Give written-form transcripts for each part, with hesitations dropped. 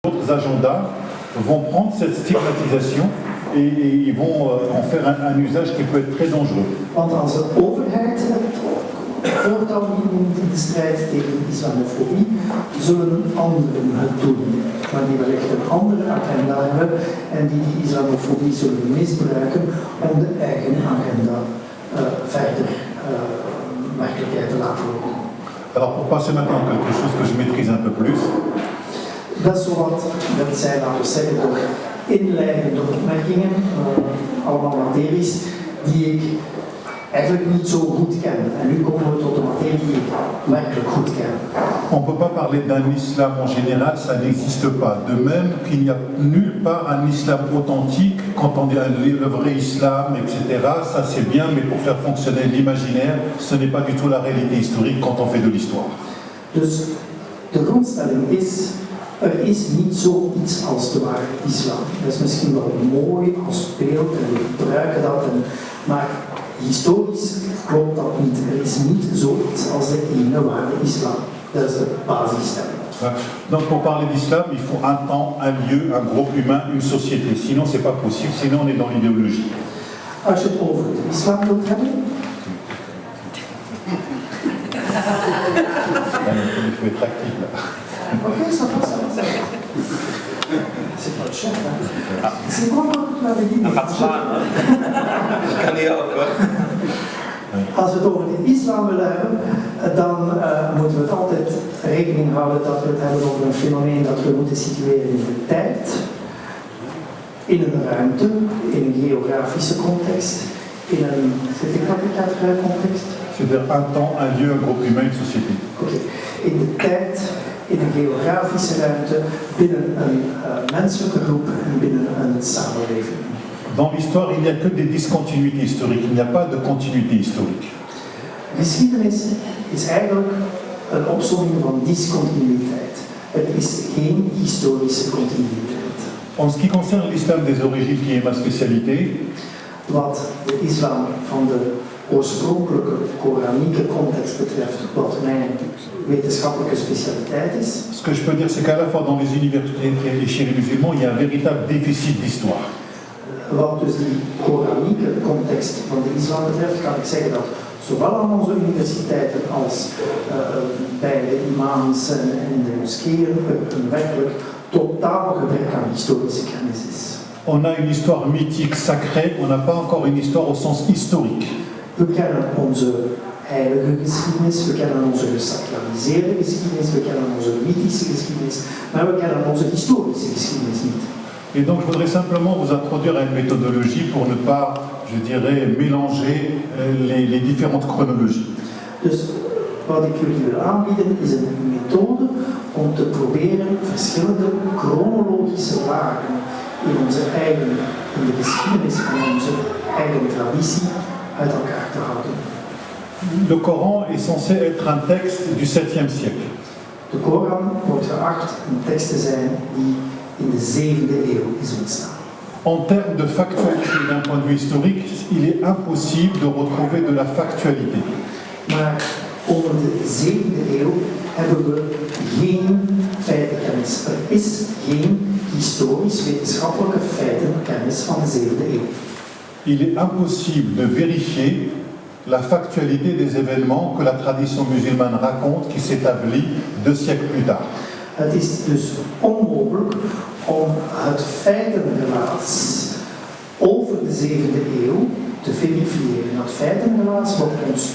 D'autres agendas vont prendre cette stigmatisation et ils vont en faire un usage qui peut être très dangereux. Want als de overheid voortouw neemt in de strijd tegen de islamofobie, zullen anderen het doen. Maar die wellicht een andere agenda hebben en die die islamofobie zullen misbruiken om de eigen agenda verder werkelijkheid te laten worden. Alors pour passer maintenant à quelque chose que je maîtrise un peu plus. Dat is zowat, dat zijn, laten we zeggen, door inleidende opmerkingen, allemaal materies die ik eigenlijk niet zo goed ken. En nu komen we tot de materie die ik werkelijk goed ken. On ne peut pas parler d'un islam en général, ça n'existe pas. De même qu'il n'y a nulle part un islam authentique, quand on dit le vrai islam, etc. Ça c'est bien, mais pour faire fonctionner l'imaginaire, ce n'est pas du tout la réalité historique quand on fait de l'histoire. Dus de grondstelling is, er is niet zoiets als de ware islam. Dat is misschien wel mooi als beeld en we gebruiken dat, maar historisch klopt dat niet. Er is niet zoiets als de ene ware islam. Dat is de basisstelling. Donc pour parler d'islam, il faut un temps, un lieu, un groupe humain, une société. Sinon c'est pas possible, sinon on est dans l'idéologie. Als je het over de islam wilt hebben. Il faut être actif là. Ok, ça va. C'est pas le chef, hein. C'est quoi que tu m'avais dit? Kan niet helpen. Als we het over de islam willen hebben, dan moeten we het altijd rekening houden dat we het hebben over een fenomeen dat we moeten situeren in de tijd, in een ruimte, in een geografische context, in een context. C'est-à-dire un temps, un lieu, un groupe humain, une société. Oké. In de tijd, in een geografische ruimte, binnen een menselijke groep en binnen een samenleving. Dans l'histoire, il n'y a que des discontinuités historiques, il n'y a pas de continuité historique. Geschiedenis is eigenlijk een opsomming van discontinuïteit. Het is geen historische continuïteit. En ce qui concerne l'islam des origines, qui est ma spécialité, wat de islam van de oorspronkelijke Koranieke context betreft, wat mijn wetenschappelijke specialiteit is. Ce que je peux dire, c'est qu'à la fois dans les universités et chez les musulmans, il y a un véritable déficit d'histoire. Wat dus die Koranieke context van de islam betreft, kan ik zeggen dat zowel aan onze universiteiten als bij de imams en de moskeeën een werkelijk totaal gebrek aan historische kennis is. On a une histoire mythique, sacrée, on n'a pas encore une histoire au sens historique. We kennen onze heilige geschiedenis, we kennen onze gesacraliseerde geschiedenis, we kennen onze mythische geschiedenis, maar we kennen onze historische geschiedenis niet. Et donc je voudrais simplement vous introduire à une méthodologie pour ne pas, je dirais, mélanger les différentes chronologies. Dus wat ik jullie wil aanbieden is een methode om te proberen verschillende chronologische lagen in de geschiedenis van onze eigen traditie uit elkaar te houden. Le Coran est censé être un texte du 7e siècle. De Koran wordt geacht een tekst te zijn die in de 7e eeuw is ontstaan. En termes de factualité d'un point de vue historique, il est impossible de retrouver de la factualité. Maar over de 7e eeuw hebben we geen feitenkennis. Er is geen historisch-wetenschappelijke feitenkennis van de 7e eeuw. Il est impossible de vérifier la factualité des événements que la tradition musulmane raconte qui s'établit 2 siècles plus tard. Het is dus onmogelijk om het feitengelaas over de 7e eeuw te verifiëren. Dat feitengelaas wordt ons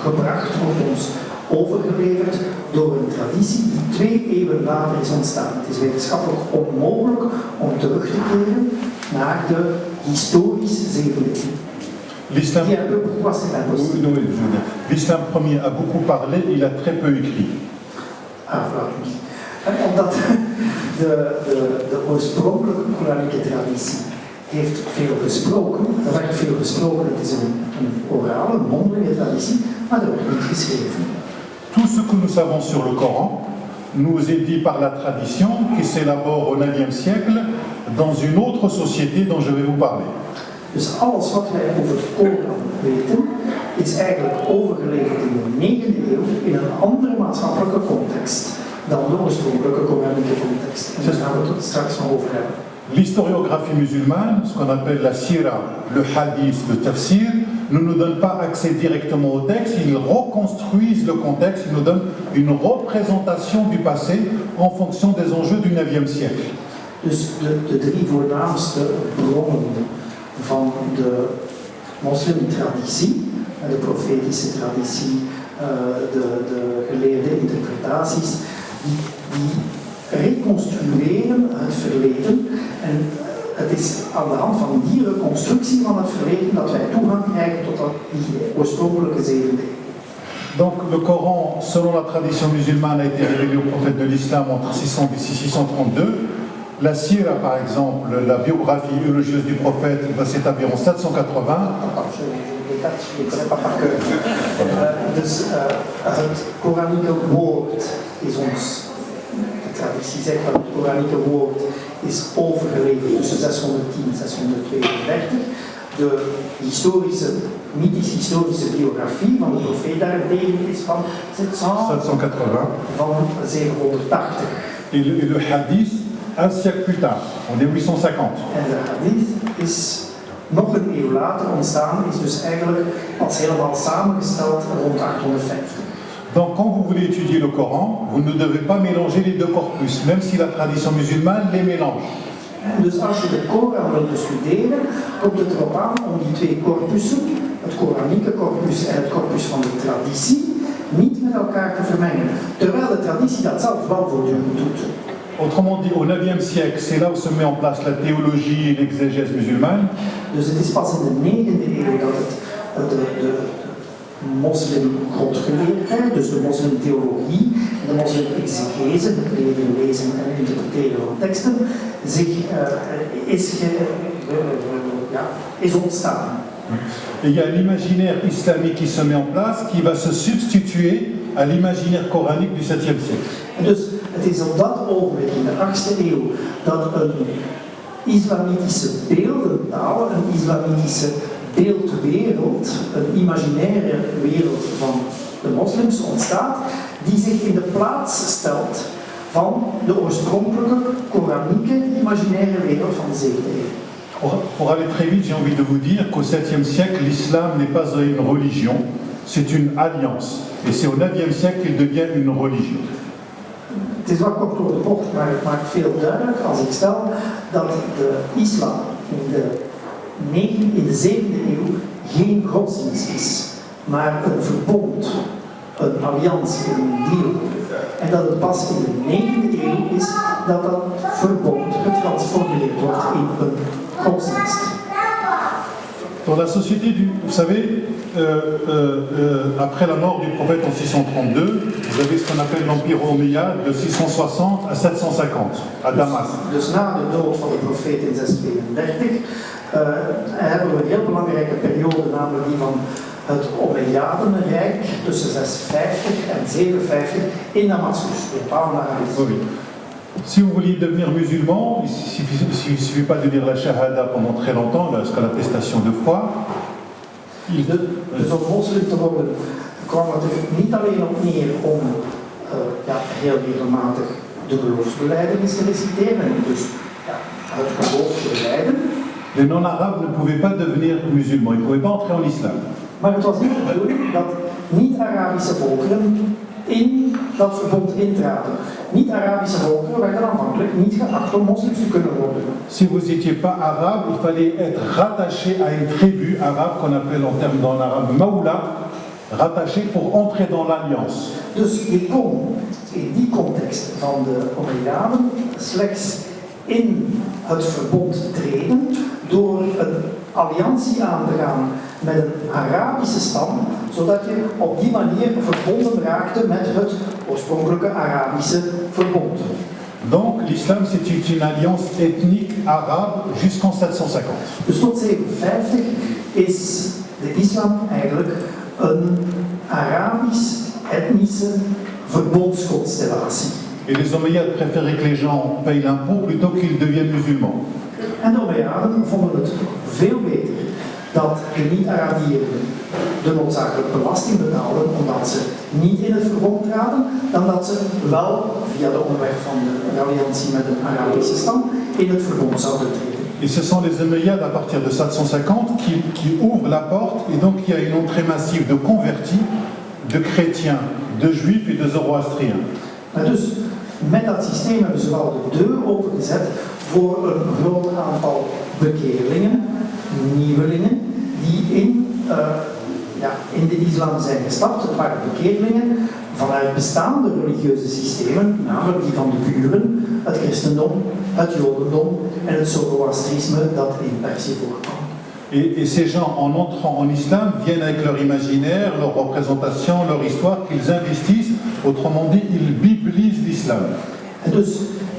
gebracht, wordt ons overgeleverd door een traditie die 2 eeuwen later is ontstaan. Het is wetenschappelijk onmogelijk om terug te keren naar de historische 7e eeuw. L'islam premier a beaucoup parlé, il a très peu écrit. En omdat de oorspronkelijke Koranieke traditie heeft veel gesproken, er werd veel gesproken, het is een orale, een mondelinge traditie, maar er wordt niet geschreven. Tout ce que nous savons sur le Coran nous est dit par la tradition qui s'élabore au 9e siècle dans une autre société dont je vais vous parler. Dus alles wat wij over de Koran weten, is eigenlijk overgeleverd in de 9e eeuw in een andere maatschappelijke context, dan de oorspronkelijke Koranieke context. En daar gaan we het straks nog over hebben. L'historiographie musulmane, ce qu'on appelle la sira, le hadith, le tafsir, ne nous donne pas accès directement au texte, ils reconstruisent le contexte, ils nous donnent une représentation du passé en fonction des enjeux du 9e siècle. Dus de drie voornaamste bronnen van de moslimtraditie, de profetische traditie, de geleerde interpretaties, die reconstrueren het verleden. En het is aan de hand van die reconstructie van het verleden dat wij toegang krijgen tot die oorspronkelijke 7e eeuw. Donc le Coran, selon la tradition musulmane, a été révélé au prophète de l'islam entre 610 et 632. La Sira, par exemple, la biographie elogieuse du prophète, va s'établir en 780. Dus het Koranieke woord is ons, de traditie zegt dat het Koranieke woord is overgeleverd tussen 610 en 632. De mythisch-historische biografie van de profeet daarentegen is van 780. Van 780. Et le hadith, un siècle plus tard, on est 850. En de hadith is nog een eeuw later ontstaan, is dus eigenlijk als helemaal samengesteld rond 850. Donc quand vous voulez étudier le Coran, vous ne devez pas mélanger les deux corpus, même si la tradition musulmane les mélange. Dus als je de Koran wil bestuderen, komt het erop aan om die twee corpussen, het Koranieke corpus en het corpus van de traditie, niet met elkaar te vermengen. Terwijl de traditie dat zelf wel voortdurend doet. Autrement dit, au 9e siècle, c'est là où se met en place la théologie et l'exégèse musulmane. Dus het is pas in de 9e eeuw dat de moslimgodgeleerdheid, dus de moslimtheologie, de moslim-exegese, het leren, lezen en interpreteren van teksten, is ontstaan. Et il y a l'imaginaire islamique qui se met en place, qui va se substituer à l'imaginaire coranique du 7e siècle. En dus het is op dat ogenblik in de 8e eeuw dat een islamitische beeldentaal, een islamitische beeldwereld, een imaginaire wereld van de moslims ontstaat, die zich in de plaats stelt van de oorspronkelijke Koranieke imaginaire wereld van de 7e eeuw. Pour aller très vite, j'ai envie de vous dire qu'au 7e siècle, l'islam n'est pas une religion, c'est une alliance. Et c'est au 9e siècle qu'il devient une religion. Het is wat kort door de bocht, maar het maakt veel duidelijk als ik stel dat de islam in de 7e eeuw geen godsdienst is, maar een verbond, een alliantie, een deal. En dat het pas in de 9e eeuw is dat dat verbond getransformeerd wordt in een godsdienst. Dans la société vous savez, après la mort du prophète en 632, vous avez ce qu'on appelle l'Empire omeyyade de 660 à 750 à Damas. Dus na de dood van de profeet in 632 hebben we een heel belangrijke periode, namelijk die van het Omeyyadenrijk tussen 650 en 750 in Damascus, in Palmyra. Oui. Si vous vouliez devenir musulman, il ne suffit pas de dire la shahada pendant très longtemps, ce qu'on l'attestation de foi. Dus om moslim te worden kwam het er niet alleen op neer om heel regelmatig de geloofsbelijdenis te reciteren en dus het geloof te beleiden. Les non-arabes ne pouvaient pas devenir musulmans, ils ne pouvaient pas entrer en islam. Maar het was niet de bedoeling dat niet-Arabische volkeren in dat verbond intraden. Niet-Arabische volkeren werden aanvankelijk niet geacht om moslims te kunnen worden. Si vous n'étiez pas arabe, il fallait être rattaché à une tribu arabe qu'on appelle en termes dans l'arabe maoula, rattaché pour entrer dans l'alliance. Dus je kon in die context van de Omeyyaden slechts in het verbond treden door een alliantie aan te gaan met een Arabische stam, zodat je op die manier verbonden raakte met het oorspronkelijke Arabische verbond. Donc l'islam c'est une alliance ethnique arabe jusqu'en 750. Dus tot 750 is de islam eigenlijk een Arabisch-etnische verbondsconstellatie. Et les Omeyyades préféraient que les gens payent l'impôt plutôt qu'ils deviennent musulmans. En de Omeyyaden vonden het veel beter dat de niet-Arabieren de noodzakelijke belasting betaalden, omdat ze niet in het verbond traden. aanraden dan dat ze wel via de omweg van de alliantie met een Arabische stam in het verbond zouden treden. Et ce sont les Omeyyades à partir de 750 qui ouvrent la porte, et donc il y a une entrée massive de convertis, de chrétiens, de juifs et de zoroastriens. Maar dus met dat systeem hebben ze wel de deur opengezet voor een groot aantal bekeerlingen, nieuwelingen, die in de islam zijn gestapt. Het waren bekeerlingen vanuit bestaande religieuze systemen, namelijk die van de buren, het christendom, het jodendom en het zoroastrisme dat in Perzië voorkwam. Et ces gens, en entrant en islam, viennent avec leur imaginaire, leur représentation, leur histoire, qu'ils investissent. Autrement dit, ils biblisent l'islam. En dus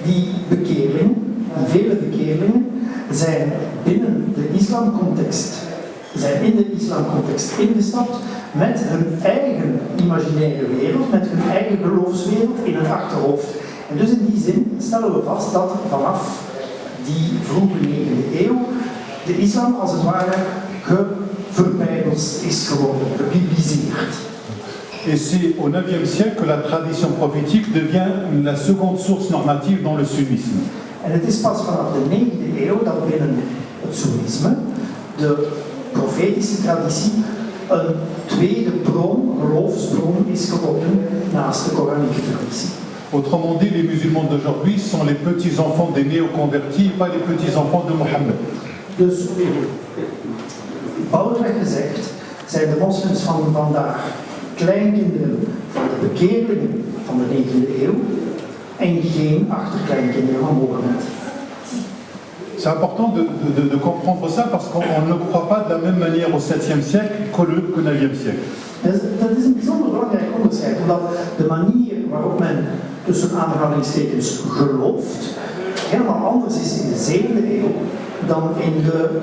die bekeerlingen, vele bekeerlingen, zijn binnen de islamcontext, zijn in de islamcontext ingestapt met hun eigen imaginaire wereld, met hun eigen geloofswereld in het achterhoofd. En dus in die zin stellen we vast dat vanaf die vroege 9e eeuw de islam als het ware verbijbelst is geworden, gebibliseerd. Et c'est au IXe siècle que la tradition prophétique devient la seconde source normative dans le sunnisme. En het is pas vanaf de 9e eeuw dat binnen het Soenisme de profetische traditie een tweede bron, geloofsbron is geworden naast de Koranieke traditie. Autrement dit, les musulmans d'aujourd'hui sont les petits-enfants des néo-convertis, pas les petits-enfants de Mohammed. Dus, bouwweg gezegd, zijn de moslims van vandaag kleinkinderen van de bekeerlingen van de 9e eeuw en geen achterkleinkinderen van Mohammed. C'est important de comprendre ça parce qu'on ne croit pas de la même manière au 7e siècle qu'au 9e siècle. Dat is een bijzonder belangrijk onderscheid, omdat de manier waarop men tussen aanhalingstekens gelooft helemaal anders is in de 7e eeuw dan in de